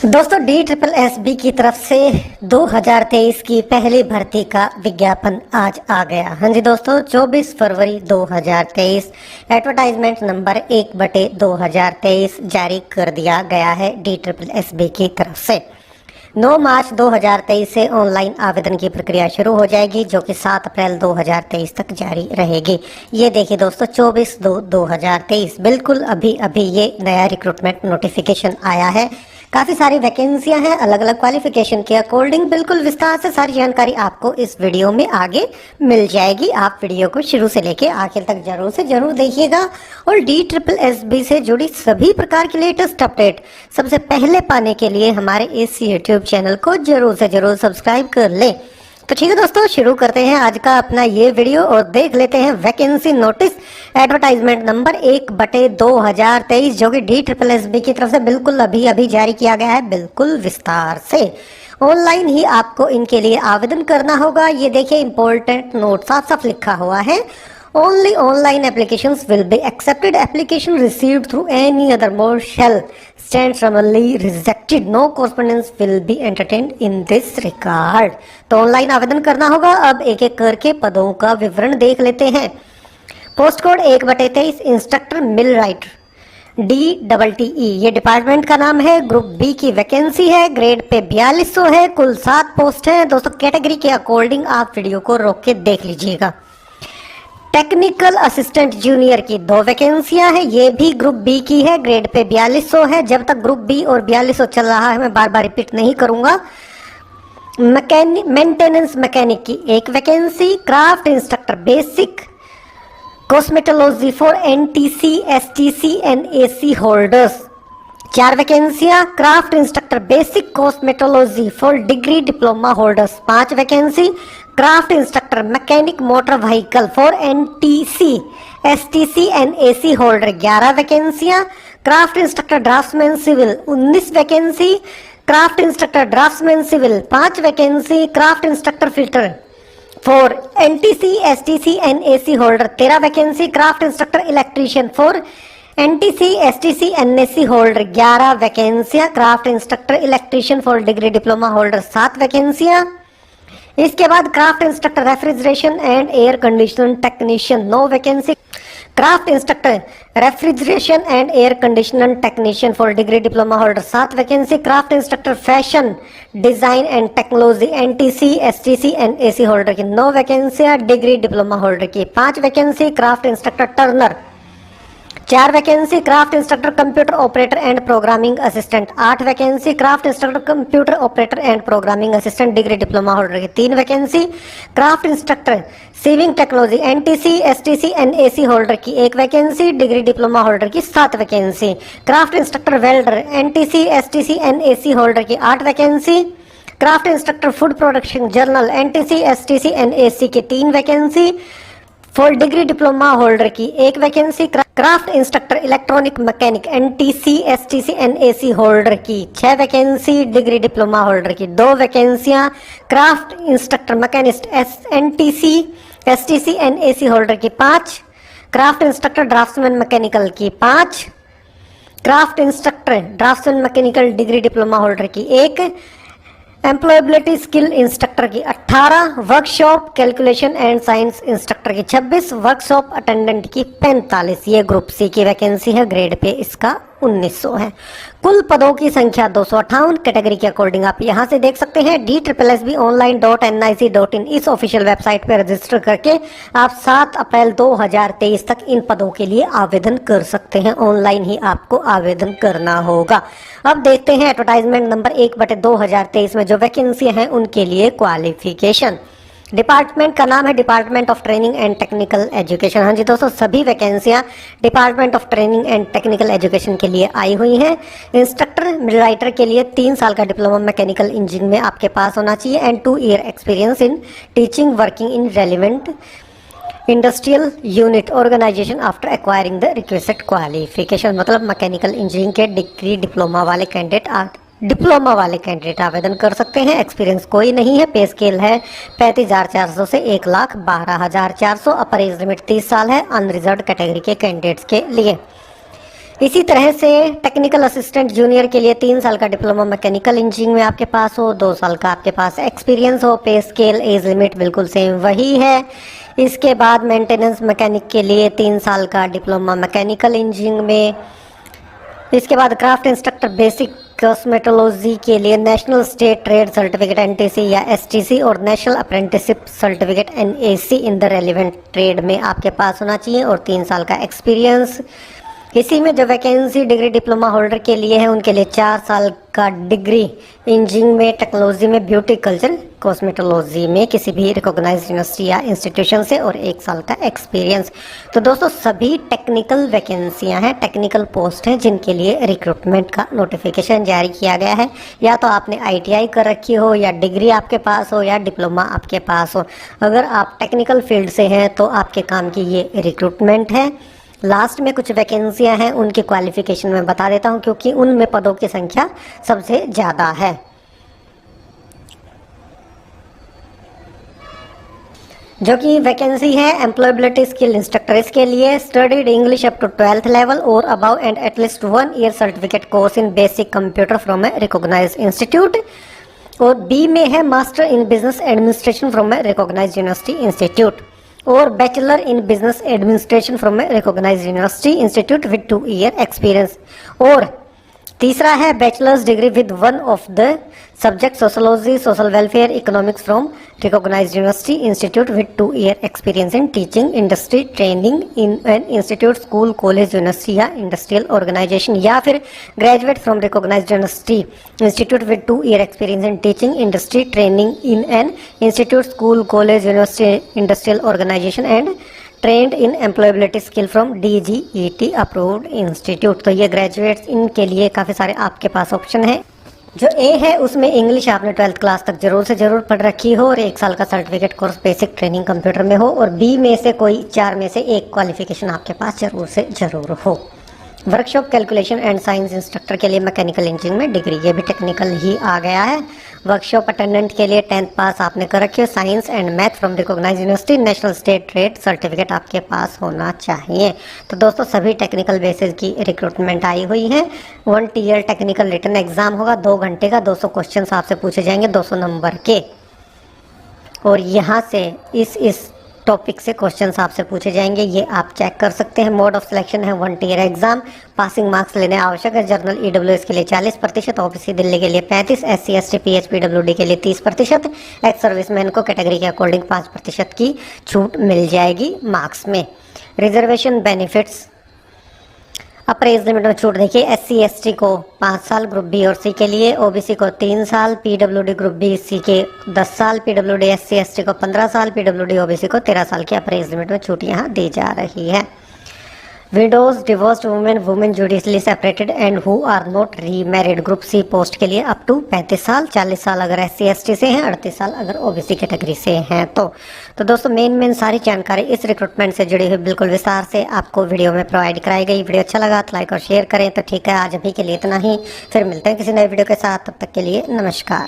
दोस्तों DSSB की तरफ से 2023 की पहली भर्ती का विज्ञापन आज आ गया। हाँ जी दोस्तों, 24 फरवरी 2023 एडवर्टाइजमेंट नंबर 1/2023 जारी कर दिया गया है DSSB की तरफ से। 9 मार्च 2023 से ऑनलाइन आवेदन की प्रक्रिया शुरू हो जाएगी, जो कि 7 अप्रैल 2023 तक जारी रहेगी। ये देखिए दोस्तों, 24/2/2023 बिल्कुल अभी अभी ये नया रिक्रूटमेंट नोटिफिकेशन आया है। काफ़ी सारी वैकेंसियां हैं अलग अलग क्वालिफिकेशन के अकॉर्डिंग। बिल्कुल विस्तार से सारी जानकारी आपको इस वीडियो में आगे मिल जाएगी। आप वीडियो को शुरू से लेके आखिर तक जरूर देखिएगा और DSSB से जुड़ी सभी प्रकार की लेटेस्ट अपडेट सबसे पहले पाने के लिए हमारे इस यूट्यूब चैनल को जरूर से जरूर सब्सक्राइब कर ले। तो ठीक है दोस्तों, शुरू करते हैं आज का अपना ये वीडियो और देख लेते हैं वैकेंसी नोटिस एडवर्टाइजमेंट नंबर 1/2023, जो कि DSSB की तरफ से बिल्कुल अभी अभी जारी किया गया है। बिल्कुल विस्तार से ऑनलाइन ही आपको इनके लिए आवेदन करना होगा। ये देखिए, इंपॉर्टेंट नोट साफ साफ लिखा हुआ है। Only online applications will be accepted. Application received through any other mode shall stand formally rejected. No correspondence will be entertained in this regard. तो ऑनलाइन आवेदन करना होगा। अब एक एक करके पदों का विवरण देख लेते हैं। पोस्ट कोड 1/23 इंस्ट्रक्टर मिल राइटर DTTE, ये डिपार्टमेंट का नाम है। ग्रुप बी की वैकेंसी है। ग्रेड पे 4200 है। कुल 7 पोस्ट है। दोस्तों कैटेगरी के अकॉर्डिंग आप वीडियो को रोक के देख लीजिएगा। टेक्निकल असिस्टेंट जूनियर की 2 वैकेंसियां हैं। ये भी ग्रुप बी की है। ग्रेड पे 4200 है। जब तक ग्रुप बी और 4200 चल रहा है, मैं बार बार रिपीट नहीं करूंगा। मेंटेनेंस मैकेनिक की 1 vacancy. Craft instructor basic cosmetology for NTC STC and AC holders 4 वैकेंसियां। Craft instructor basic cosmetology for degree diploma holders 5 vacancy. Craft instructor mechanic motor vehicle for NTC STC and AC holder 11 वैकेंसियां। Craft instructor draftsman civil 19 vacancy. Craft instructor draftsman civil 5 vacancy. Craft instructor fitter for NTC STC and AC holder 13 vacancy. Craft instructor electrician for NTC STC and AC holder 11 वैकेंसियां। Craft instructor electrician for degree diploma holder 7 वैकेंसियां। इसके बाद craft instructor refrigeration and air conditioner technician 9 vacancy. Craft instructor refrigeration and air conditioner technician for degree diploma holder 7 vacancy. Craft instructor fashion design and technology NTC STC and AC holder की 9 वैकेंसियां। Degree diploma holder की 5 vacancy. Craft instructor turner 4 vacancy. Craft instructor computer operator and programming assistant 8 vacancy. Craft instructor computer operator and programming assistant degree diploma holder की 3 vacancy. Craft instructor sewing technology NTC STC and AC holder की 1 vacancy. Degree diploma holder की 7 vacancy. Craft instructor welder NTC STC and AC holder की 8 vacancy. Craft instructor food production general NTC STC and AC की 3 vacancy. For degree diploma holder की 1 vacancy. Craft instructor electronic mechanic NTC STC and AC holder की 6 vacancy. Degree diploma holder की 2 वैकेंसियां। Craft instructor machinist NTC STC and AC holder की 5। Craft instructor draughtsman mechanical की 5। Craft instructor draughtsman mechanical degree diploma holder की 1। Employability skill instructor की 18। Workshop calculation and science instructor की 26। Workshop attendant की 45। ये group C की vacancy है। Grade pay इसका 1900 है। कुल पदों की संख्या 258। कैटेगरी के अकॉर्डिंग आप यहां से देख सकते हैं। DSSB online.nic.in इस ऑफिशियल वेबसाइट पर रजिस्टर करके आप 7 अप्रैल 2023 तक इन पदों के लिए आवेदन कर सकते हैं। ऑनलाइन ही आपको आवेदन करना होगा। अब देखते हैं एडवर्टाइजमेंट नंबर 1/2023 में जो वैकेंसी हैं उनके लिए क्वालिफिकेशन। डिपार्टमेंट का नाम है department of training and technical education. हाँ जी दोस्तों, सभी वैकेंसियां department of training and technical education के लिए आई हुई हैं। इंस्ट्रक्टर मिड राइटर के लिए 3 साल का डिप्लोमा मैकेनिकल इंजीनियरिंग में आपके पास होना चाहिए and 2 year experience in teaching working in relevant industrial unit organisation after acquiring the requested qualification. मतलब मैकेनिकल इंजीनियरिंग के डिग्री डिप्लोमा वाले कैंडिडेट आवेदन कर सकते हैं। एक्सपीरियंस कोई नहीं है। पे स्केल है 35,400 से 1,12,400। अपर एज लिमिट 30 साल है अनरिजर्व कैटेगरी के कैंडिडेट्स के लिए। इसी तरह से टेक्निकल असिस्टेंट जूनियर के लिए 3 साल का डिप्लोमा मैकेनिकल इंजीनियरिंग में आपके पास हो, 2 साल का आपके पास एक्सपीरियंस हो। पे स्केल एज लिमिट बिल्कुल सेम वही है। इसके बाद मेंटेनेंस मैकेनिक के लिए 3 साल का डिप्लोमा मैकेनिकल इंजीनियरिंग में। इसके बाद क्राफ्ट इंस्ट्रक्टर बेसिक कॉस्मेटोलॉजी के लिए national state trade certificate NTC या एसटीसी और national apprenticeship certificate NAC in the relevant trade में आपके पास होना चाहिए और 3 साल का एक्सपीरियंस। इसी में जो वैकेंसी डिग्री डिप्लोमा होल्डर के लिए है उनके लिए 4 साल का डिग्री इंजीनियरिंग में, टेक्नोलॉजी में, ब्यूटी कल्चर कॉस्मेटोलॉजी में किसी भी रिकॉग्नाइज्ड यूनिवर्सिटी या इंस्टीट्यूशन से और 1 साल का एक्सपीरियंस। तो दोस्तों सभी टेक्निकल वैकेंसियां हैं, टेक्निकल पोस्ट हैं जिनके लिए रिक्रूटमेंट का नोटिफिकेशन जारी किया गया है। या तो आपने ITI कर रखी हो या डिग्री आपके पास हो या डिप्लोमा आपके पास हो। अगर आप टेक्निकल फील्ड से हैं तो आपके काम की ये रिक्रूटमेंट है। लास्ट में कुछ वैकेंसियां हैं, उनकी क्वालिफिकेशन मैं बता देता हूं क्योंकि उनमें पदों की संख्या सबसे ज़्यादा है। जो कि वैकेंसी है एम्प्लॉयबिलिटी स्किल इंस्ट्रक्टर, इसके लिए studied English up to 12th level और above and at least 1 year certificate course in basic computer from a recognised institute. और बी में है master in business administration from a recognised university institute और bachelor in business administration from a recognised university institute with 2 year experience. और तीसरा है bachelor's degree with one of the subject sociology, social welfare, economics from recognised university institute with 2 year experience in teaching, industry training in an institute, school, college, university या industrial organisation, या फिर graduate from recognised university institute with 2 year experience in teaching, industry training in an institute, school, college, university, industrial organisation and trained in employability skill from DGET approved institute. तो ये graduates, इनके लिए काफ़ी सारे आपके पास option है। जो ए है उसमें इंग्लिश आपने 12th क्लास तक जरूर से जरूर पढ़ रखी हो और 1 साल का certificate course basic training computer में हो। और बी में से कोई 4 में से एक क्वालिफिकेशन आपके पास जरूर से जरूर हो। Workshop calculation and science instructor के लिए मैकेनिकल इंजीनियरिंग में डिग्री, ये भी टेक्निकल ही आ गया है। वर्कशॉप अटेंडेंट के लिए 10th पास आपने कर रखी है, science and math from recognised university, national state trade certificate आपके पास होना चाहिए। तो दोस्तों सभी टेक्निकल बेसिस की रिक्रूटमेंट आई हुई है। 1 ईयर टेक्निकल रिटन एग्जाम होगा, 2 घंटे का, 200 क्वेश्चन आपसे पूछे जाएंगे 200 नंबर के। और यहाँ से इस टॉपिक से क्वेश्चंस आपसे पूछे जाएंगे, ये आप चेक कर सकते हैं। मोड ऑफ सिलेक्शन है 1 ईयर एग्जाम, पासिंग मार्क्स लेने आवश्यक है। जनरल EWS के लिए 40%, OBC दिल्ली के लिए 35%, SC ST PHPWD के लिए 30%, एक्स सर्विसमैन को कैटेगरी के अकॉर्डिंग 5% की छूट मिल जाएगी मार्क्स में। रिजर्वेशन बेनिफिट्स, अपर एज लिमिट में छूट देखिए, SC ST को 5 साल ग्रुप बी और सी के लिए, OBC को 3 साल, PWD ग्रुप बी सी के 10 साल, PWD SC ST को 15 साल, PWD OBC को 13 साल की अपर एज लिमिट में छूट यहाँ दी जा रही है। Widows, divorced women, women judicially separated and who are not remarried group C post के लिए अप टू 35 साल, 40 साल अगर SC ST से हैं, 38 साल अगर OBC कैटेगरी से हैं। तो दोस्तों मेन सारी जानकारी इस रिक्रूटमेंट से जुड़ी हुई बिल्कुल विस्तार से आपको वीडियो में प्रोवाइड कराई गई। वीडियो अच्छा लगा तो लाइक और शेयर करें। तो ठीक है, आज अभी के लिए इतना ही, फिर मिलते हैं किसी नए वीडियो के साथ, तब तक के लिए नमस्कार।